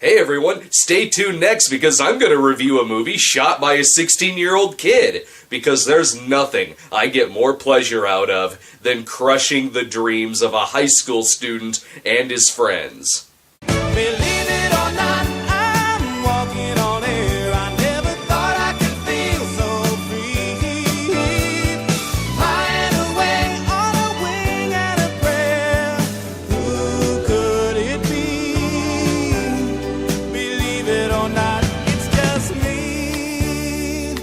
Hey everyone, stay tuned next because I'm going to review a movie shot by a 16-year-old kid. Because there's nothing I get more pleasure out of than crushing the dreams of a high school student and his friends. Believe it or not, I'm walking on air. I never thought I could feel so free. Flying away on a wing and a prayer. Who could it be? Believe it or not, it's just me.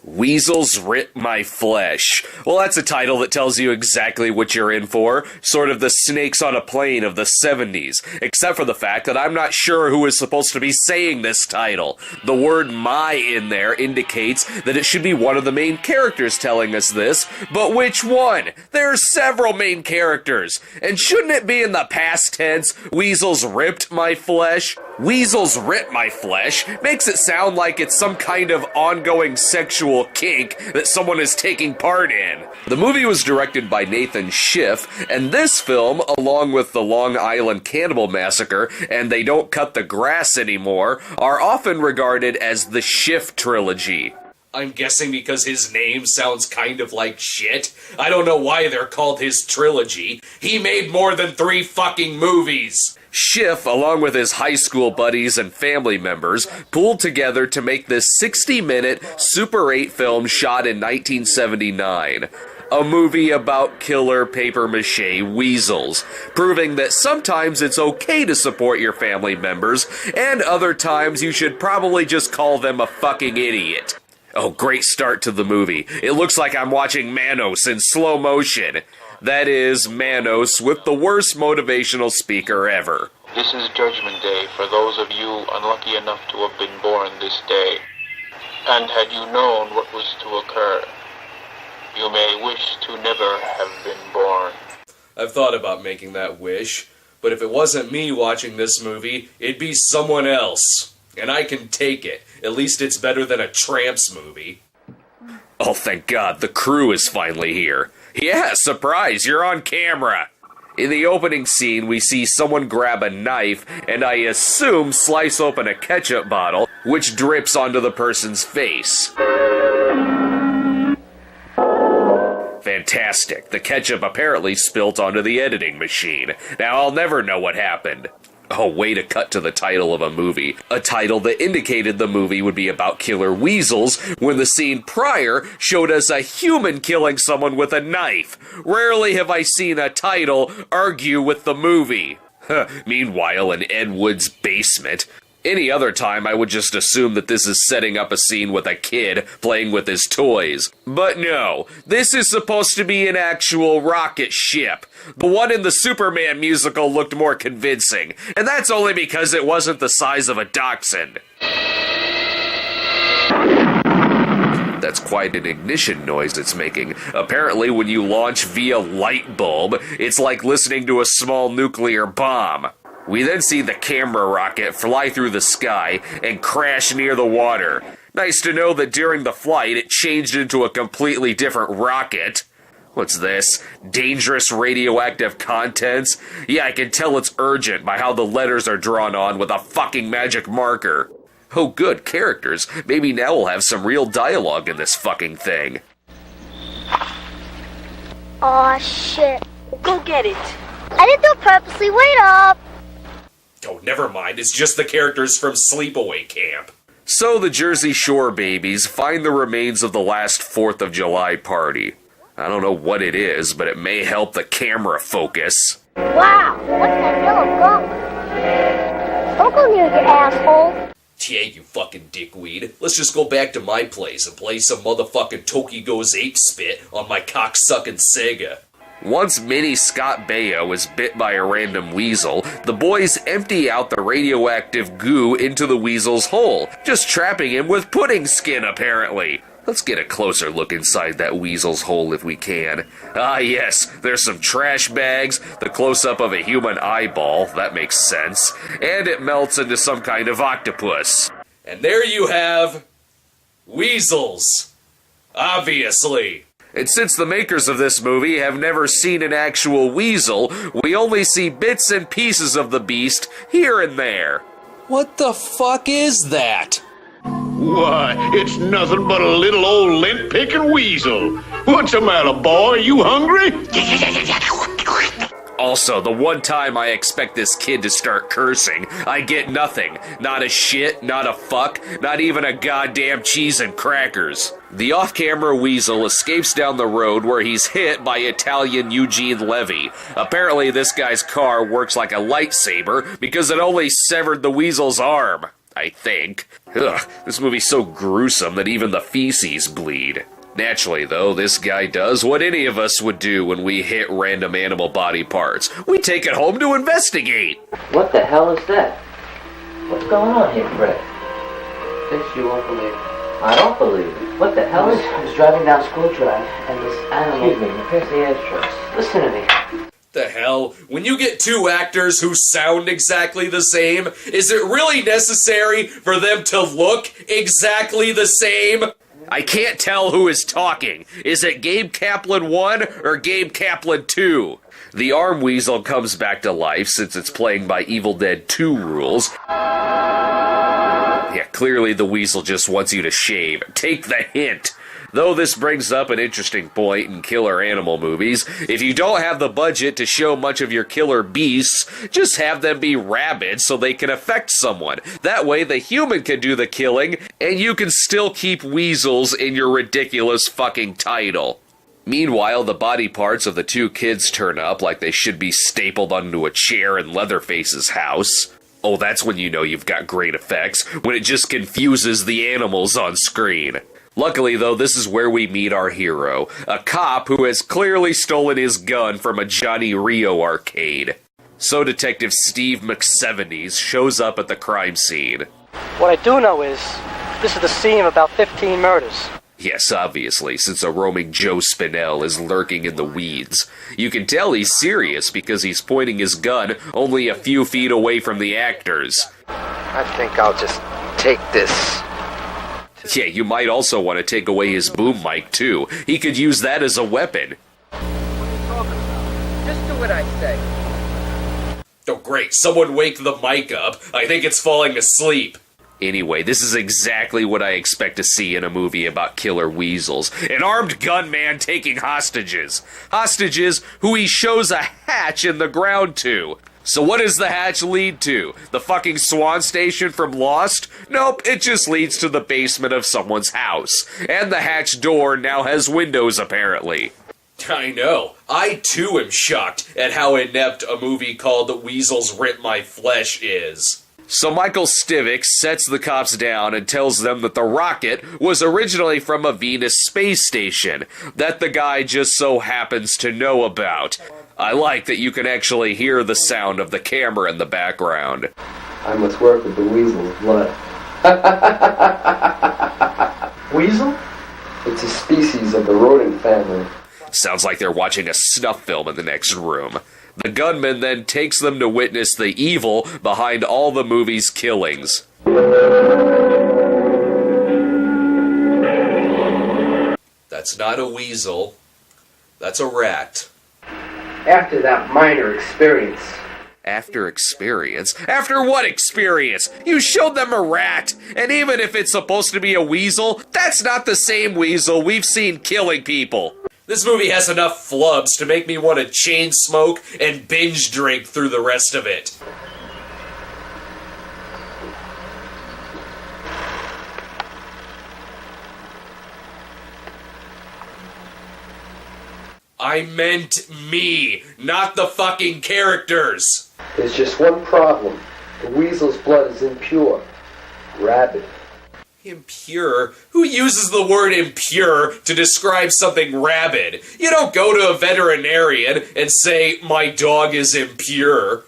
Weasels Rip My Flesh. Well, that's a title that tells you exactly what you're in for. Sort of the Snakes on a Plane of the 70s. Except for the fact that I'm not sure who is supposed to be saying this title. The word my in there indicates that it should be one of the main characters telling us this, but which one? There are several main characters. And shouldn't it be in the past tense, Weasels ripped my flesh? Weasels Rip My Flesh makes it sound like it's some kind of ongoing sexual kink that someone is taking part in. The movie was directed by Nathan Schiff, and this film, along with the Long Island Cannibal Massacre and They Don't Cut the Grass Anymore, are often regarded as the Schiff trilogy. I'm guessing because his name sounds kind of like shit. I don't know why they're called his trilogy. He made more than 3 fucking movies. Schiff, along with his high school buddies and family members, pulled together to make this 60-minute Super 8 film shot in 1979. A movie about killer papier-mâché weasels, proving that sometimes it's okay to support your family members, and other times you should probably just call them a fucking idiot. Oh, great start to the movie. It looks like I'm watching Manos in slow motion. That is, Manos with the worst motivational speaker ever. This is Judgment Day for those of you unlucky enough to have been born this day. And had you known what was to occur, you may wish to never have been born. I've thought about making that wish, but if it wasn't me watching this movie, it'd be someone else. And I can take it. At least it's better than a Tramps movie. Oh, thank God, the crew is finally here. Yeah, surprise, you're on camera. In the opening scene, we see someone grab a knife and I assume slice open a ketchup bottle, which drips onto the person's face. Fantastic. The ketchup apparently spilt onto the editing machine. Now I'll never know what happened. Oh, way to cut to the title of a movie. A title that indicated the movie would be about killer weasels, when the scene prior showed us a human killing someone with a knife. Rarely have I seen a title argue with the movie. Meanwhile, in Ed Wood's basement. Any other time, I would just assume that this is setting up a scene with a kid playing with his toys. But no, this is supposed to be an actual rocket ship. The one in the Superman musical looked more convincing, and that's only because it wasn't the size of a dachshund. That's quite an ignition noise it's making. Apparently, when you launch via light bulb, it's like listening to a small nuclear bomb. We then see the camera rocket fly through the sky and crash near the water. Nice to know that during the flight it changed into a completely different rocket. What's this? Dangerous radioactive contents? Yeah, I can tell it's urgent by how the letters are drawn on with a fucking magic marker. Oh good, characters. Maybe now we'll have some real dialogue in this fucking thing. Aw, shit. Go get it. I didn't do it purposely. Wait up. Oh, never mind. It's just the characters from Sleepaway Camp. So the Jersey Shore babies find the remains of the last 4th of July party. I don't know what it is, but it may help the camera focus. Wow, what's that yellow gum? Don't go near your asshole. Yeah, you fucking dickweed. Let's just go back to my place and play some motherfucking Toki Goes Ape Spit on my cocksucking Sega. Once Mini Scott Baio is bit by a random weasel, the boys empty out the radioactive goo into the weasel's hole, just trapping him with pudding skin, apparently. Let's get a closer look inside that weasel's hole if we can. Ah yes, there's some trash bags, the close-up of a human eyeball, that makes sense, and it melts into some kind of octopus. And there you have... weasels. Obviously. And since the makers of this movie have never seen an actual weasel, we only see bits and pieces of the beast here and there. What the fuck is that? Why, it's nothing but a little old lint-picking weasel. What's the matter, boy? You hungry? Also, the one time I expect this kid to start cursing, I get nothing. Not a shit, not a fuck, not even a goddamn cheese and crackers. The off-camera weasel escapes down the road where he's hit by Italian Eugene Levy. Apparently this guy's car works like a lightsaber because it only severed the weasel's arm, I think. Ugh, this movie's so gruesome that even the feces bleed. Naturally, though, this guy does what any of us would do when we hit random animal body parts. We take it home to investigate. What the hell is that? What's going on here, Fred? This you won't believe. I don't believe it. What the hell is it? I was driving down School Drive, and this animal... Excuse me, here's the address. Listen to me. The hell? When you get two actors who sound exactly the same, is it really necessary for them to look exactly the same? I can't tell who is talking. Is it Gabe Kaplan 1 or Gabe Kaplan 2? The arm weasel comes back to life since it's playing by Evil Dead 2 rules. Yeah, clearly the weasel just wants you to shave. Take the hint. Though this brings up an interesting point in killer animal movies, if you don't have the budget to show much of your killer beasts, just have them be rabid so they can affect someone. That way the human can do the killing, and you can still keep weasels in your ridiculous fucking title. Meanwhile, the body parts of the two kids turn up like they should be stapled onto a chair in Leatherface's house. Oh, that's when you know you've got great effects, when it just confuses the animals on screen. Luckily, though, this is where we meet our hero, a cop who has clearly stolen his gun from a Johnny Rio arcade. So Detective Steve McSeventies shows up at the crime scene. What I do know is, this is the scene of about 15 murders. Yes, obviously, since a roaming Joe Spinell is lurking in the weeds. You can tell he's serious because he's pointing his gun only a few feet away from the actors. I think I'll just take this. Yeah, you might also want to take away his boom mic, too. He could use that as a weapon. What are you talking about? Just do what I say. Oh, great. Someone wake the mic up. I think it's falling asleep. Anyway, this is exactly what I expect to see in a movie about killer weasels. An armed gunman taking hostages. Hostages who he shows a hatch in the ground to. So what does the hatch lead to? The fucking Swan Station from Lost? Nope, it just leads to the basement of someone's house. And the hatch door now has windows, apparently. I know. I, too, am shocked at how inept a movie called The Weasels Rip My Flesh is. So Michael Stivic sets the cops down and tells them that the rocket was originally from a Venus space station that the guy just so happens to know about. I like that you can actually hear the sound of the camera in the background. I must work with the weasel's blood. Weasel? It's a species of the rodent family. Sounds like they're watching a snuff film in the next room. The gunman then takes them to witness the evil behind all the movie's killings. That's not a weasel. That's a rat. After that minor experience. After experience? After what experience? You showed them a rat, and even if it's supposed to be a weasel, that's not the same weasel we've seen killing people. This movie has enough flubs to make me want to chain smoke and binge drink through the rest of it. I meant me, not the fucking characters. There's just one problem. The weasel's blood is impure. Rabid. Impure? Who uses the word impure to describe something rabid? You don't go to a veterinarian and say, my dog is impure.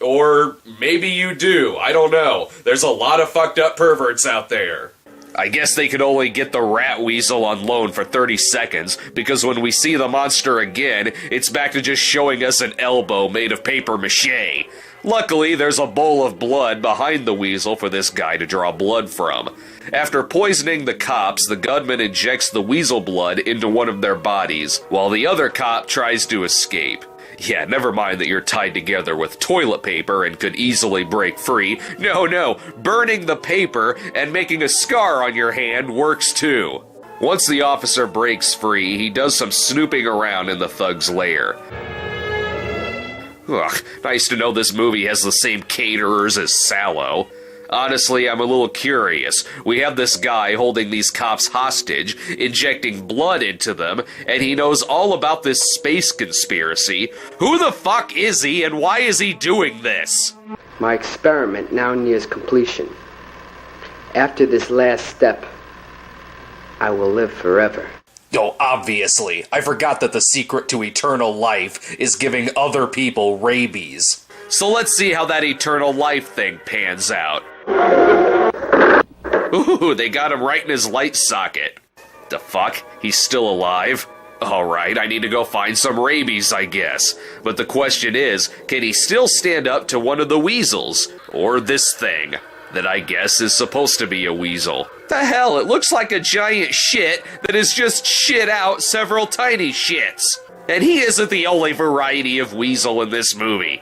Or maybe you do, I don't know. There's a lot of fucked up perverts out there. I guess they could only get the rat weasel on loan for 30 seconds, because when we see the monster again, it's back to just showing us an elbow made of paper mache. Luckily, there's a bowl of blood behind the weasel for this guy to draw blood from. After poisoning the cops, the gunman injects the weasel blood into one of their bodies, while the other cop tries to escape. Yeah, never mind that you're tied together with toilet paper and could easily break free. No, burning the paper and making a scar on your hand works too. Once the officer breaks free, he does some snooping around in the thug's lair. Ugh, nice to know this movie has the same caterers as Sallow. Honestly, I'm a little curious. We have this guy holding these cops hostage, injecting blood into them, and he knows all about this space conspiracy. Who the fuck is he, and why is he doing this? My experiment now nears completion. After this last step, I will live forever. Oh, obviously. I forgot that the secret to eternal life is giving other people rabies. So let's see how that eternal life thing pans out. Ooh, they got him right in his light socket. The fuck? He's still alive? Alright, I need to go find some rabies, I guess. But the question is, can he still stand up to one of the weasels? Or this thing, that I guess is supposed to be a weasel. The hell, it looks like a giant shit that has just shit out several tiny shits. And he isn't the only variety of weasel in this movie.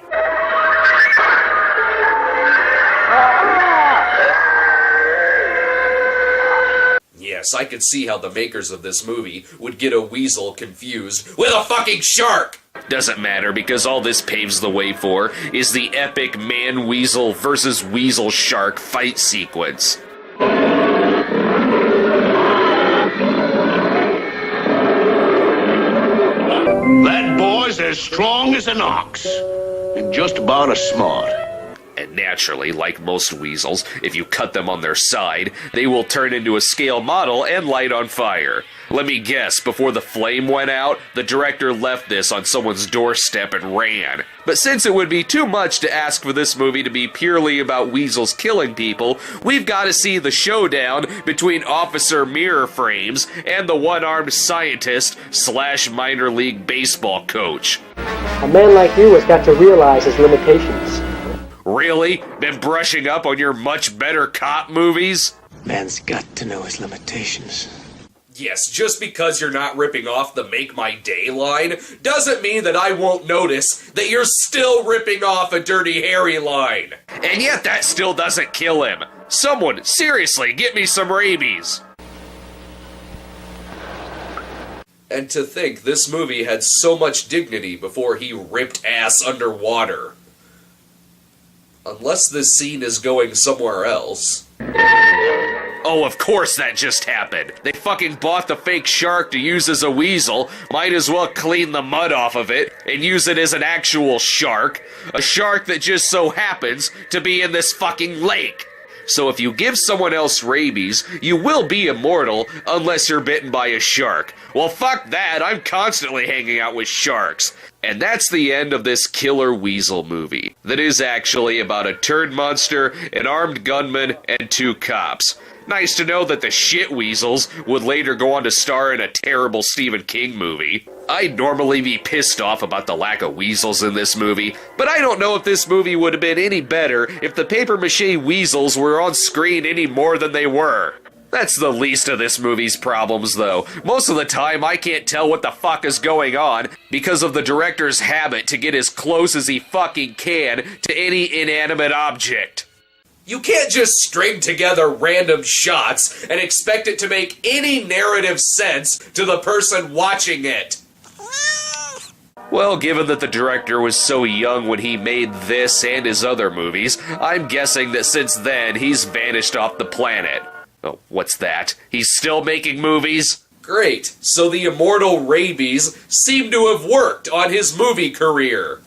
Yes, I could see how the makers of this movie would get a weasel confused with a fucking shark! Doesn't matter, because all this paves the way for is the epic man-weasel versus weasel-shark fight sequence. That boy's as strong as an ox, and just about as smart. And naturally, like most weasels, if you cut them on their side, they will turn into a scale model and light on fire. Let me guess, before the flame went out, the director left this on someone's doorstep and ran. But since it would be too much to ask for this movie to be purely about weasels killing people, we've got to see the showdown between Officer Mirror Frames and the one-armed scientist / minor league baseball coach. A man like you has got to realize his limitations. Really? Been brushing up on your much better cop movies? Man's got to know his limitations. Yes, just because you're not ripping off the Make My Day line doesn't mean that I won't notice that you're still ripping off a Dirty Harry line. And yet that still doesn't kill him. Someone, seriously, get me some rabies. And to think this movie had so much dignity before he ripped ass underwater. Unless this scene is going somewhere else. Oh, of course that just happened. They fucking bought the fake shark to use as a weasel. Might as well clean the mud off of it and use it as an actual shark. A shark that just so happens to be in this fucking lake. So if you give someone else rabies, you will be immortal unless you're bitten by a shark. Well, fuck that. I'm constantly hanging out with sharks. And that's the end of this killer weasel movie. That is actually about a turd monster, an armed gunman, and 2 cops. Nice to know that the shit weasels would later go on to star in a terrible Stephen King movie. I'd normally be pissed off about the lack of weasels in this movie, but I don't know if this movie would have been any better if the papier-mâché weasels were on screen any more than they were. That's the least of this movie's problems, though. Most of the time, I can't tell what the fuck is going on because of the director's habit to get as close as he fucking can to any inanimate object. You can't just string together random shots and expect it to make any narrative sense to the person watching it. Well, given that the director was so young when he made this and his other movies, I'm guessing that since then he's vanished off the planet. Oh, what's that? He's still making movies? Great, so the immortal rabies seem to have worked on his movie career.